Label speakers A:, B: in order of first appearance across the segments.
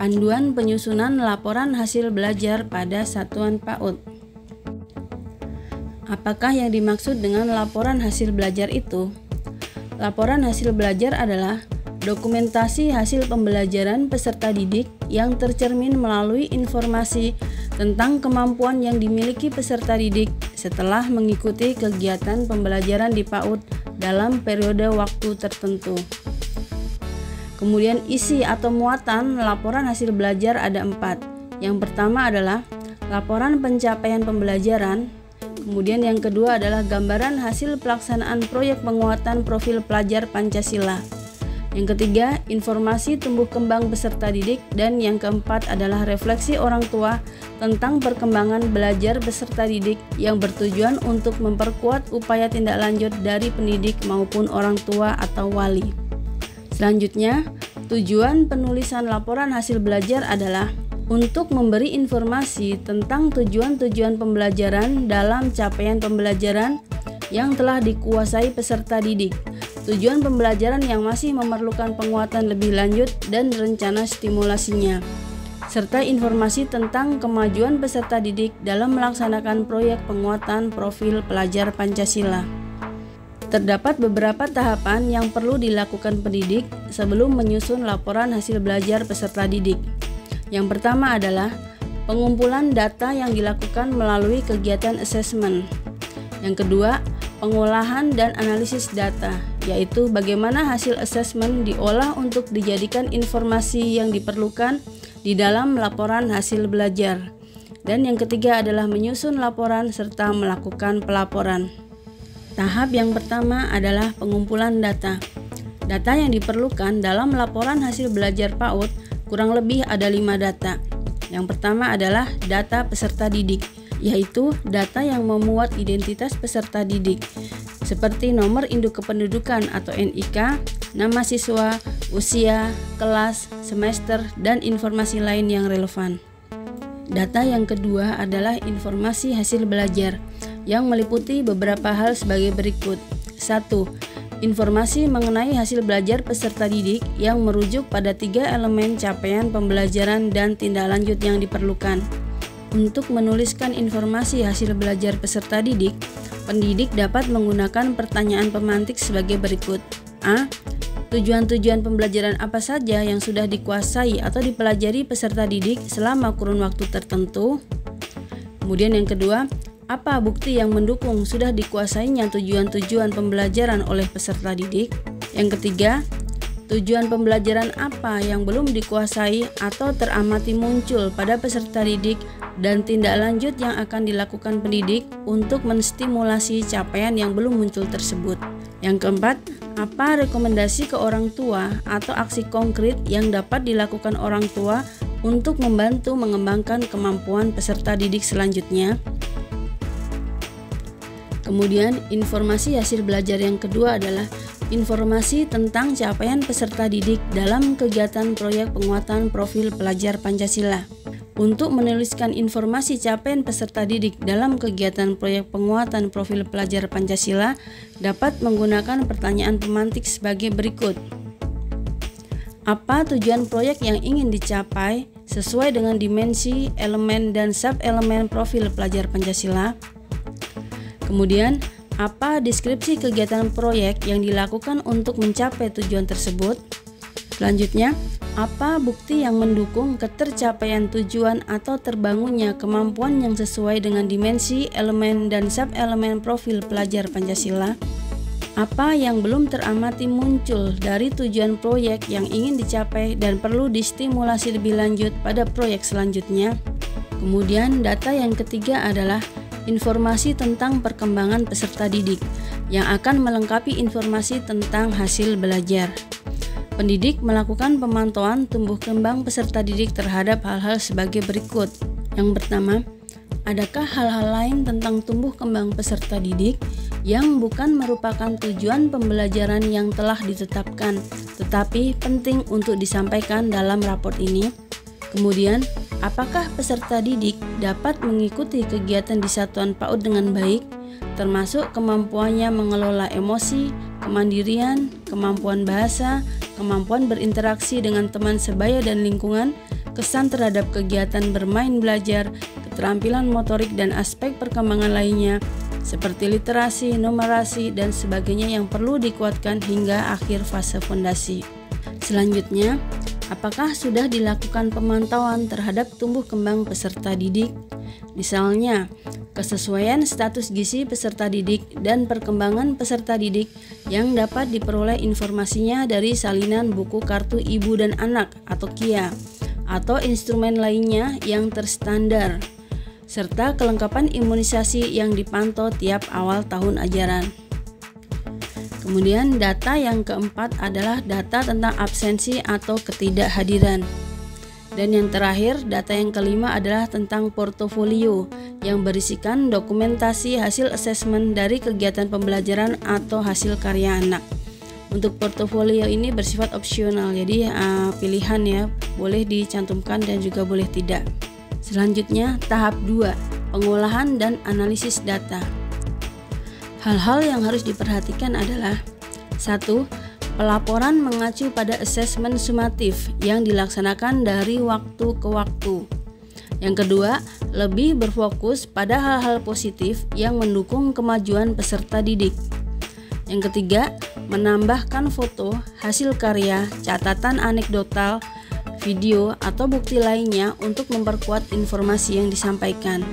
A: Panduan penyusunan laporan hasil belajar pada satuan PAUD. Apakah yang dimaksud dengan laporan hasil belajar itu? Laporan hasil belajar adalah dokumentasi hasil pembelajaran peserta didik yang tercermin melalui informasi tentang kemampuan yang dimiliki peserta didik setelah mengikuti kegiatan pembelajaran di PAUD dalam periode waktu tertentu. Kemudian isi atau muatan laporan hasil belajar ada 4. Yang pertama adalah laporan pencapaian pembelajaran. Kemudian yang kedua adalah gambaran hasil pelaksanaan proyek penguatan profil pelajar Pancasila. Yang ketiga, informasi tumbuh kembang peserta didik. Dan yang keempat adalah refleksi orang tua tentang perkembangan belajar peserta didik yang bertujuan untuk memperkuat upaya tindak lanjut dari pendidik maupun orang tua atau wali. Selanjutnya, tujuan penulisan laporan hasil belajar adalah untuk memberi informasi tentang tujuan-tujuan pembelajaran dalam capaian pembelajaran yang telah dikuasai peserta didik, tujuan pembelajaran yang masih memerlukan penguatan lebih lanjut dan rencana stimulasinya, serta informasi tentang kemajuan peserta didik dalam melaksanakan proyek penguatan profil pelajar Pancasila. Terdapat beberapa tahapan yang perlu dilakukan pendidik sebelum menyusun laporan hasil belajar peserta didik. Yang pertama adalah pengumpulan data yang dilakukan melalui kegiatan asesmen. Yang kedua, pengolahan dan analisis data, yaitu bagaimana hasil asesmen diolah untuk dijadikan informasi yang diperlukan di dalam laporan hasil belajar. Dan yang ketiga adalah menyusun laporan serta melakukan pelaporan. Tahap yang pertama adalah pengumpulan data. Data yang diperlukan dalam laporan hasil belajar PAUD kurang lebih ada 5 data. Yang pertama adalah data peserta didik, yaitu data yang memuat identitas peserta didik, seperti nomor induk kependudukan atau NIK, nama siswa, usia, kelas, semester, dan informasi lain yang relevan. Data yang kedua adalah informasi hasil belajar, yang meliputi beberapa hal sebagai berikut. 1. Informasi mengenai hasil belajar peserta didik yang merujuk pada 3 elemen capaian pembelajaran dan tindak lanjut yang diperlukan. Untuk menuliskan informasi hasil belajar peserta didik, pendidik dapat menggunakan pertanyaan pemantik sebagai berikut. A. Tujuan-tujuan pembelajaran apa saja yang sudah dikuasai atau dipelajari peserta didik selama kurun waktu tertentu? Kemudian yang kedua, apa bukti yang mendukung sudah dikuasainya tujuan-tujuan pembelajaran oleh peserta didik? Yang ketiga, tujuan pembelajaran apa yang belum dikuasai atau teramati muncul pada peserta didik dan tindak lanjut yang akan dilakukan pendidik untuk menstimulasi capaian yang belum muncul tersebut? Yang keempat, apa rekomendasi ke orang tua atau aksi konkret yang dapat dilakukan orang tua untuk membantu mengembangkan kemampuan peserta didik selanjutnya? Kemudian, informasi hasil belajar yang kedua adalah informasi tentang capaian peserta didik dalam kegiatan proyek penguatan profil pelajar Pancasila. Untuk menuliskan informasi capaian peserta didik dalam kegiatan proyek penguatan profil pelajar Pancasila dapat menggunakan pertanyaan pemantik sebagai berikut. Apa tujuan proyek yang ingin dicapai sesuai dengan dimensi, elemen, dan sub-elemen profil pelajar Pancasila? Kemudian, apa deskripsi kegiatan proyek yang dilakukan untuk mencapai tujuan tersebut? Selanjutnya, apa bukti yang mendukung ketercapaian tujuan atau terbangunnya kemampuan yang sesuai dengan dimensi, elemen, dan sub-elemen profil pelajar Pancasila? Apa yang belum teramati muncul dari tujuan proyek yang ingin dicapai dan perlu distimulasi lebih lanjut pada proyek selanjutnya? Kemudian, data yang ketiga adalah informasi tentang perkembangan peserta didik yang akan melengkapi informasi tentang hasil belajar. Pendidik melakukan pemantauan tumbuh kembang peserta didik terhadap hal-hal sebagai berikut. Yang pertama, adakah hal-hal lain tentang tumbuh kembang peserta didik yang bukan merupakan tujuan pembelajaran yang telah ditetapkan, tetapi penting untuk disampaikan dalam raport ini? Kemudian, apakah peserta didik dapat mengikuti kegiatan di satuan PAUD dengan baik, termasuk kemampuannya mengelola emosi, kemandirian, kemampuan bahasa, kemampuan berinteraksi dengan teman sebaya dan lingkungan, kesan terhadap kegiatan bermain belajar, keterampilan motorik dan aspek perkembangan lainnya seperti literasi, numerasi, dan sebagainya yang perlu dikuatkan hingga akhir fase fondasi. Selanjutnya, apakah sudah dilakukan pemantauan terhadap tumbuh kembang peserta didik? Misalnya, kesesuaian status gizi peserta didik dan perkembangan peserta didik yang dapat diperoleh informasinya dari salinan buku kartu ibu dan anak atau KIA atau instrumen lainnya yang terstandar, serta kelengkapan imunisasi yang dipantau tiap awal tahun ajaran. Kemudian data yang keempat adalah data tentang absensi atau ketidakhadiran. Dan yang terakhir, data yang kelima adalah tentang portofolio yang berisikan dokumentasi hasil asesmen dari kegiatan pembelajaran atau hasil karya anak. Untuk portofolio ini bersifat opsional, jadi pilihan ya, boleh dicantumkan dan juga boleh tidak. Selanjutnya, tahap 2, pengolahan dan analisis data. Hal-hal yang harus diperhatikan adalah 1. Pelaporan mengacu pada asesmen sumatif yang dilaksanakan dari waktu ke waktu. Yang kedua, lebih berfokus pada hal-hal positif yang mendukung kemajuan peserta didik. Yang ketiga, menambahkan foto, hasil karya, catatan anekdotal, video, atau bukti lainnya untuk memperkuat informasi yang disampaikan.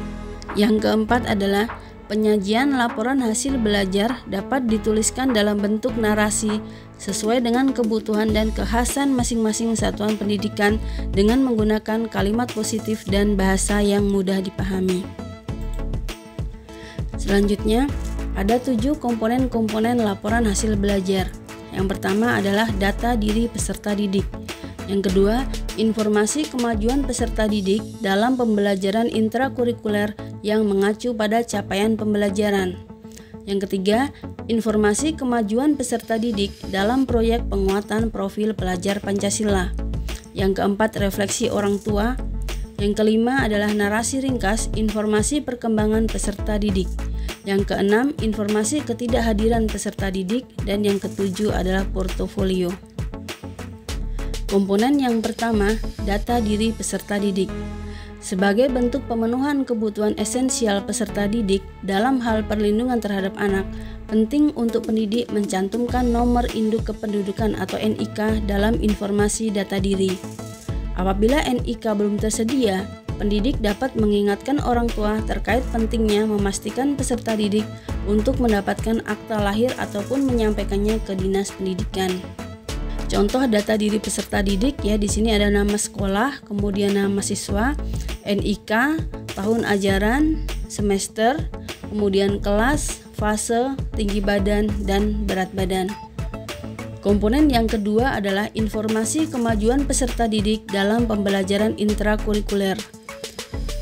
A: Yang keempat adalah penyajian laporan hasil belajar dapat dituliskan dalam bentuk narasi sesuai dengan kebutuhan dan kekhasan masing-masing satuan pendidikan dengan menggunakan kalimat positif dan bahasa yang mudah dipahami. Selanjutnya, ada 7 komponen-komponen laporan hasil belajar. Yang pertama adalah data diri peserta didik. Yang kedua, informasi kemajuan peserta didik dalam pembelajaran intrakurikuler yang mengacu pada capaian pembelajaran. Yang ketiga, informasi kemajuan peserta didik dalam proyek penguatan profil pelajar Pancasila. Yang keempat, refleksi orang tua. Yang kelima adalah narasi ringkas informasi perkembangan peserta didik. Yang keenam, informasi ketidakhadiran peserta didik. Dan yang ketujuh adalah portofolio. Komponen yang pertama, data diri peserta didik. Sebagai bentuk pemenuhan kebutuhan esensial peserta didik dalam hal perlindungan terhadap anak, penting untuk pendidik mencantumkan nomor induk kependudukan atau NIK dalam informasi data diri. Apabila NIK belum tersedia, pendidik dapat mengingatkan orang tua terkait pentingnya memastikan peserta didik untuk mendapatkan akta lahir ataupun menyampaikannya ke Dinas Pendidikan. Contoh data diri peserta didik ya, di sini ada nama sekolah, kemudian nama siswa, NIK, tahun ajaran, semester, kemudian kelas, fase, tinggi badan, dan berat badan. Komponen yang kedua adalah informasi kemajuan peserta didik dalam pembelajaran intrakurikuler.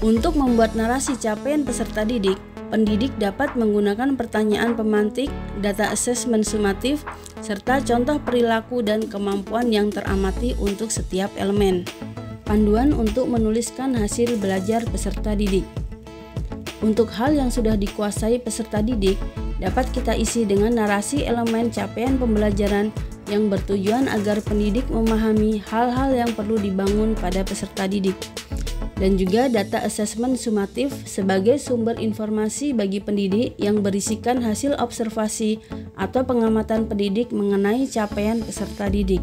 A: Untuk membuat narasi capaian peserta didik, pendidik dapat menggunakan pertanyaan pemantik, data asesmen sumatif, serta contoh perilaku dan kemampuan yang teramati untuk setiap elemen. Panduan untuk menuliskan hasil belajar peserta didik. Untuk hal yang sudah dikuasai peserta didik, dapat kita isi dengan narasi elemen capaian pembelajaran yang bertujuan agar pendidik memahami hal-hal yang perlu dibangun pada peserta didik. Dan juga data asesmen sumatif sebagai sumber informasi bagi pendidik yang berisikan hasil observasi atau pengamatan pendidik mengenai capaian peserta didik.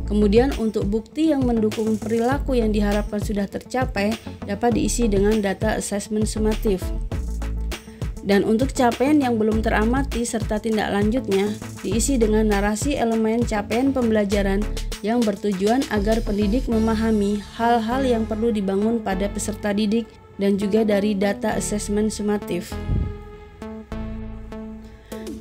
A: Kemudian untuk bukti yang mendukung perilaku yang diharapkan sudah tercapai dapat diisi dengan data asesmen sumatif. Dan untuk capaian yang belum teramati serta tindak lanjutnya diisi dengan narasi elemen capaian pembelajaran yang bertujuan agar pendidik memahami hal-hal yang perlu dibangun pada peserta didik dan juga dari data asesmen sumatif.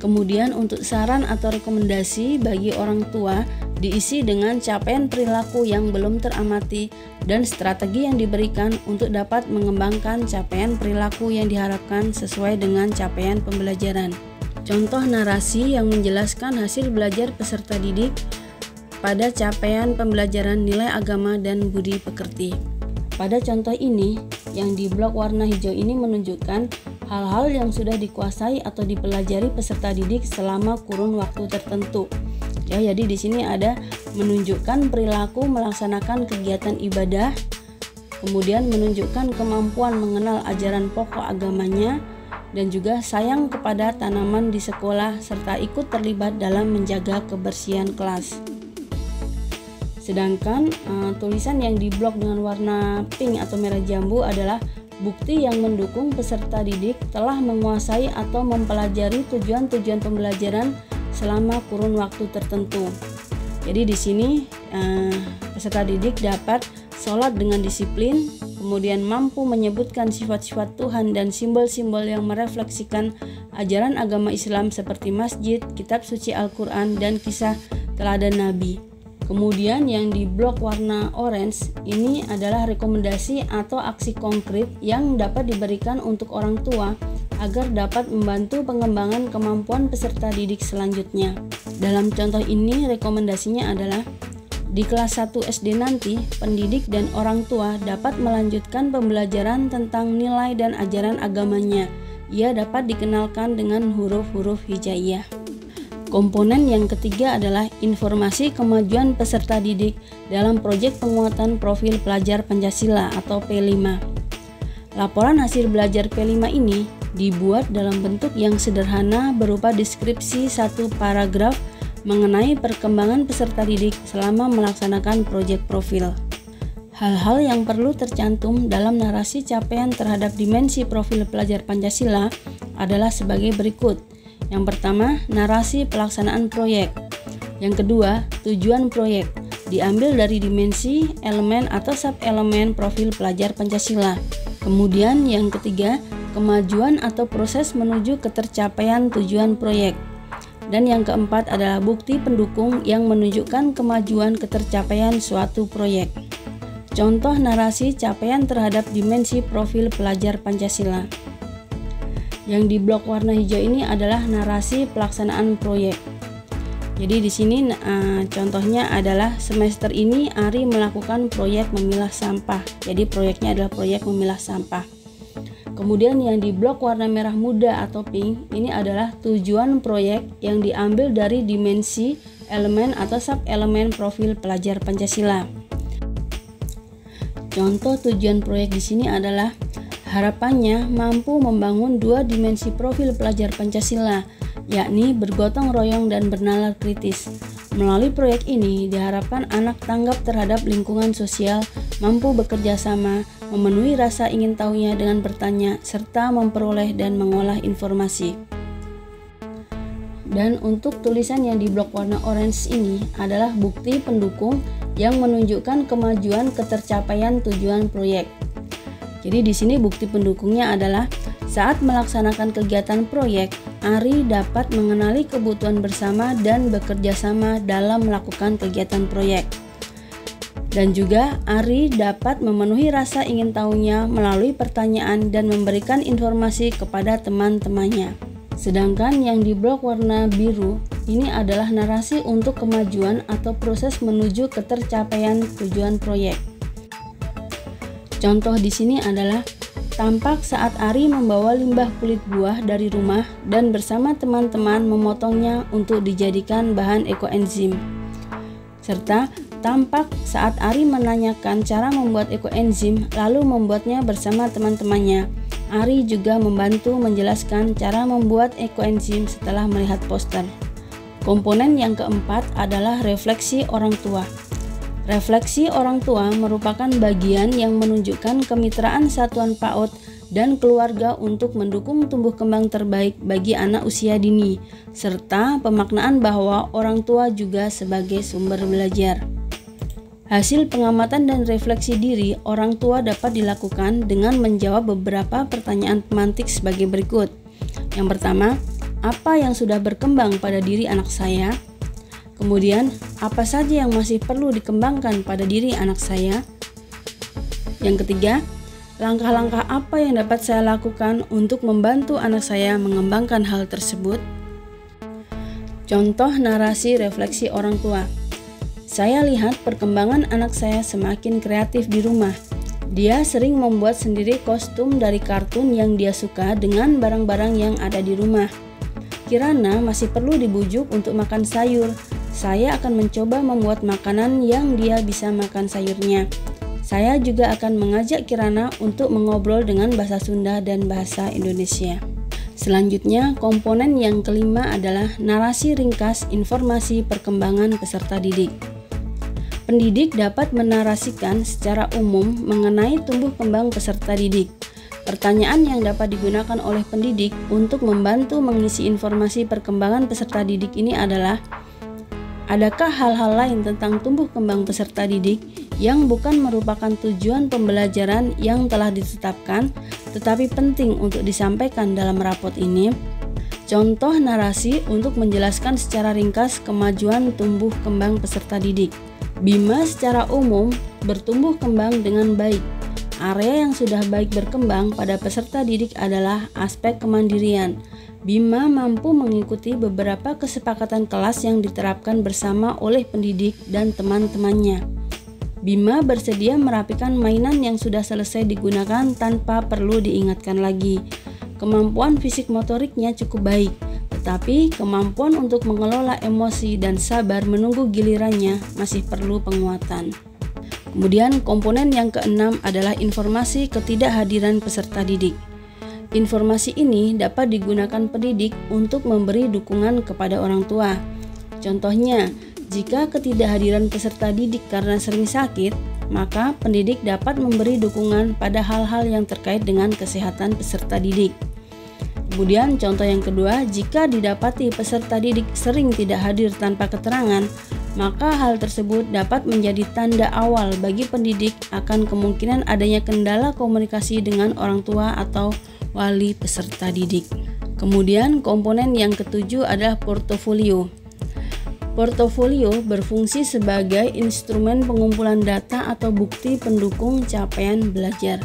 A: Kemudian untuk saran atau rekomendasi bagi orang tua diisi dengan capaian perilaku yang belum teramati dan strategi yang diberikan untuk dapat mengembangkan capaian perilaku yang diharapkan sesuai dengan capaian pembelajaran. Contoh narasi yang menjelaskan hasil belajar peserta didik pada capaian pembelajaran nilai agama dan budi pekerti. Pada contoh ini, yang di blok warna hijau ini menunjukkan hal-hal yang sudah dikuasai atau dipelajari peserta didik selama kurun waktu tertentu. Ya, jadi di sini ada menunjukkan perilaku melaksanakan kegiatan ibadah, kemudian menunjukkan kemampuan mengenal ajaran pokok agamanya, dan juga sayang kepada tanaman di sekolah serta ikut terlibat dalam menjaga kebersihan kelas. Sedangkan tulisan yang di blok dengan warna pink atau merah jambu adalah bukti yang mendukung peserta didik telah menguasai atau mempelajari tujuan-tujuan pembelajaran selama kurun waktu tertentu. Jadi di sini peserta didik dapat sholat dengan disiplin, kemudian mampu menyebutkan sifat-sifat Tuhan dan simbol-simbol yang merefleksikan ajaran agama Islam seperti masjid, kitab suci Al-Quran, dan kisah teladan Nabi. Kemudian yang di blok warna orange ini adalah rekomendasi atau aksi konkret yang dapat diberikan untuk orang tua agar dapat membantu pengembangan kemampuan peserta didik selanjutnya. Dalam contoh ini rekomendasinya adalah di kelas 1 SD nanti, pendidik dan orang tua dapat melanjutkan pembelajaran tentang nilai dan ajaran agamanya. Ia dapat dikenalkan dengan huruf-huruf hijaiyah. Komponen yang ketiga adalah informasi kemajuan peserta didik dalam proyek penguatan profil pelajar Pancasila atau P5. Laporan hasil belajar P5 ini dibuat dalam bentuk yang sederhana berupa deskripsi satu paragraf mengenai perkembangan peserta didik selama melaksanakan proyek profil. Hal-hal yang perlu tercantum dalam narasi capaian terhadap dimensi profil pelajar Pancasila adalah sebagai berikut. Yang pertama, narasi pelaksanaan proyek. Yang kedua, tujuan proyek. Diambil dari dimensi, elemen atau sub-elemen profil pelajar Pancasila. Kemudian yang ketiga, kemajuan atau proses menuju ketercapaian tujuan proyek. Dan yang keempat adalah bukti pendukung yang menunjukkan kemajuan ketercapaian suatu proyek. Contoh narasi capaian terhadap dimensi profil pelajar Pancasila. Yang di blok warna hijau ini adalah narasi pelaksanaan proyek. Jadi di sini contohnya adalah semester ini Ari melakukan proyek memilah sampah. Jadi proyeknya adalah proyek memilah sampah. Kemudian yang di blok warna merah muda atau pink ini adalah tujuan proyek yang diambil dari dimensi, elemen atau sub-elemen profil pelajar Pancasila. Contoh tujuan proyek di sini adalah harapannya mampu membangun dua dimensi profil pelajar Pancasila, yakni bergotong royong dan bernalar kritis. Melalui proyek ini diharapkan anak tanggap terhadap lingkungan sosial, mampu bekerja sama, memenuhi rasa ingin tahunya dengan bertanya, serta memperoleh dan mengolah informasi. Dan untuk tulisan yang di blok warna orange ini adalah bukti pendukung yang menunjukkan kemajuan ketercapaian tujuan proyek. Jadi di sini bukti pendukungnya adalah saat melaksanakan kegiatan proyek, Ari dapat mengenali kebutuhan bersama dan bekerja sama dalam melakukan kegiatan proyek. Dan juga Ari dapat memenuhi rasa ingin tahunya melalui pertanyaan dan memberikan informasi kepada teman-temannya. Sedangkan yang di blok warna biru ini adalah narasi untuk kemajuan atau proses menuju ketercapaian tujuan proyek. Contoh di sini adalah tampak saat Ari membawa limbah kulit buah dari rumah dan bersama teman-teman memotongnya untuk dijadikan bahan ekoenzim. Serta tampak saat Ari menanyakan cara membuat ekoenzim lalu membuatnya bersama teman-temannya. Ari juga membantu menjelaskan cara membuat ekoenzim setelah melihat poster. Komponen yang keempat adalah refleksi orang tua. Refleksi orang tua merupakan bagian yang menunjukkan kemitraan satuan PAUD dan keluarga untuk mendukung tumbuh kembang terbaik bagi anak usia dini, serta pemaknaan bahwa orang tua juga sebagai sumber belajar. Hasil pengamatan dan refleksi diri orang tua dapat dilakukan dengan menjawab beberapa pertanyaan pemantik sebagai berikut. Yang pertama, apa yang sudah berkembang pada diri anak saya? Kemudian, apa saja yang masih perlu dikembangkan pada diri anak saya? Yang ketiga, langkah-langkah apa yang dapat saya lakukan untuk membantu anak saya mengembangkan hal tersebut? Contoh narasi refleksi orang tua. Saya lihat perkembangan anak saya semakin kreatif di rumah. Dia sering membuat sendiri kostum dari kartun yang dia suka dengan barang-barang yang ada di rumah. Kirana masih perlu dibujuk untuk makan sayur, Saya akan mencoba membuat makanan yang dia bisa makan sayurnya. Saya juga akan mengajak Kirana untuk mengobrol dengan bahasa Sunda dan bahasa Indonesia. Selanjutnya, komponen yang kelima adalah narasi ringkas informasi perkembangan peserta didik. Pendidik dapat menarasikan secara umum mengenai tumbuh kembang peserta didik. Pertanyaan yang dapat digunakan oleh pendidik untuk membantu mengisi informasi perkembangan peserta didik ini adalah: adakah hal-hal lain tentang tumbuh kembang peserta didik yang bukan merupakan tujuan pembelajaran yang telah ditetapkan, tetapi penting untuk disampaikan dalam rapot ini? Contoh narasi untuk menjelaskan secara ringkas kemajuan tumbuh kembang peserta didik. Bima secara umum bertumbuh kembang dengan baik. Area yang sudah baik berkembang pada peserta didik adalah aspek kemandirian. Bima mampu mengikuti beberapa kesepakatan kelas yang diterapkan bersama oleh pendidik dan teman-temannya. Bima bersedia merapikan mainan yang sudah selesai digunakan tanpa perlu diingatkan lagi. Kemampuan fisik motoriknya cukup baik, tetapi kemampuan untuk mengelola emosi dan sabar menunggu gilirannya masih perlu penguatan. Kemudian komponen yang keenam adalah informasi ketidakhadiran peserta didik. Informasi ini dapat digunakan pendidik untuk memberi dukungan kepada orang tua. Contohnya, jika ketidakhadiran peserta didik karena sering sakit, maka pendidik dapat memberi dukungan pada hal-hal yang terkait dengan kesehatan peserta didik. Kemudian contoh yang kedua, jika didapati peserta didik sering tidak hadir tanpa keterangan, maka hal tersebut dapat menjadi tanda awal bagi pendidik akan kemungkinan adanya kendala komunikasi dengan orang tua atau wali peserta didik. Kemudian komponen yang ketujuh adalah portofolio. Portofolio berfungsi sebagai instrumen pengumpulan data atau bukti pendukung capaian belajar.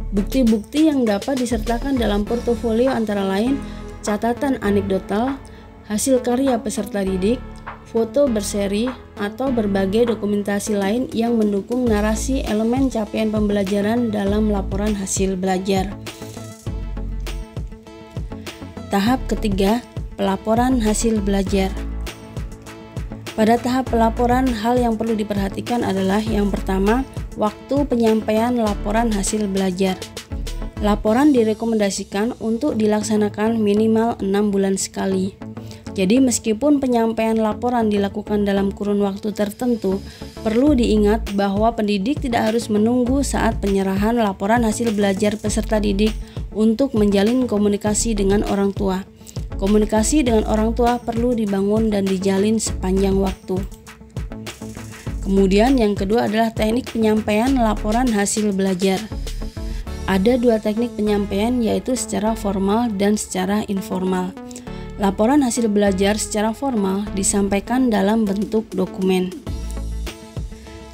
A: Bukti-bukti yang dapat disertakan dalam portofolio antara lain catatan anekdotal, hasil karya peserta didik, foto berseri, atau berbagai dokumentasi lain yang mendukung narasi elemen capaian pembelajaran dalam laporan hasil belajar. Tahap ketiga, pelaporan hasil belajar. Pada tahap pelaporan, hal yang perlu diperhatikan adalah yang pertama, waktu penyampaian laporan hasil belajar. Laporan direkomendasikan untuk dilaksanakan minimal 6 bulan sekali. Jadi meskipun penyampaian laporan dilakukan dalam kurun waktu tertentu, perlu diingat bahwa pendidik tidak harus menunggu saat penyerahan laporan hasil belajar peserta didik untuk menjalin komunikasi dengan orang tua. Komunikasi dengan orang tua perlu dibangun dan dijalin sepanjang waktu. Kemudian yang kedua adalah teknik penyampaian laporan hasil belajar. Ada dua teknik penyampaian, yaitu secara formal dan secara informal. Laporan hasil belajar secara formal disampaikan dalam bentuk dokumen.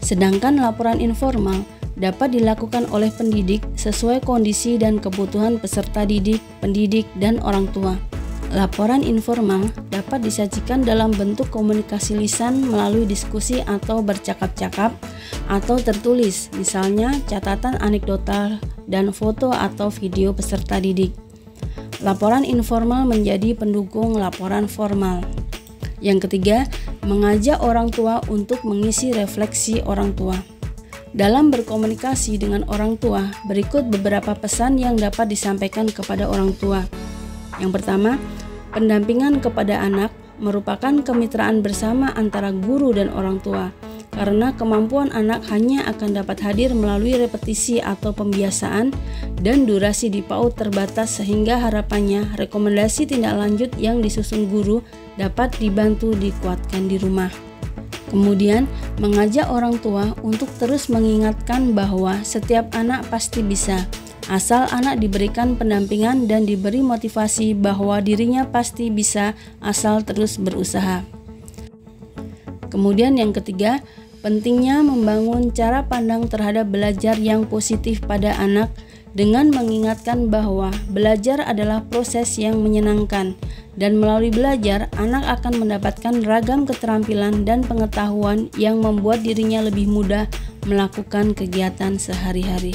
A: Sedangkan laporan informal dapat dilakukan oleh pendidik sesuai kondisi dan kebutuhan peserta didik, pendidik, dan orang tua. Laporan informal dapat disajikan dalam bentuk komunikasi lisan melalui diskusi atau bercakap-cakap atau tertulis, misalnya catatan anekdotal dan foto atau video peserta didik. Laporan informal menjadi pendukung laporan formal. Yang ketiga, mengajak orang tua untuk mengisi refleksi orang tua. Dalam berkomunikasi dengan orang tua, berikut beberapa pesan yang dapat disampaikan kepada orang tua. Yang pertama, pendampingan kepada anak merupakan kemitraan bersama antara guru dan orang tua, karena kemampuan anak hanya akan dapat hadir melalui repetisi atau pembiasaan dan durasi di PAUD terbatas, sehingga harapannya rekomendasi tindak lanjut yang disusun guru dapat dibantu dikuatkan di rumah. Kemudian, mengajak orang tua untuk terus mengingatkan bahwa setiap anak pasti bisa, asal anak diberikan pendampingan dan diberi motivasi bahwa dirinya pasti bisa asal terus berusaha. Kemudian yang ketiga, pentingnya membangun cara pandang terhadap belajar yang positif pada anak dengan mengingatkan bahwa belajar adalah proses yang menyenangkan dan melalui belajar anak akan mendapatkan ragam keterampilan dan pengetahuan yang membuat dirinya lebih mudah melakukan kegiatan sehari-hari.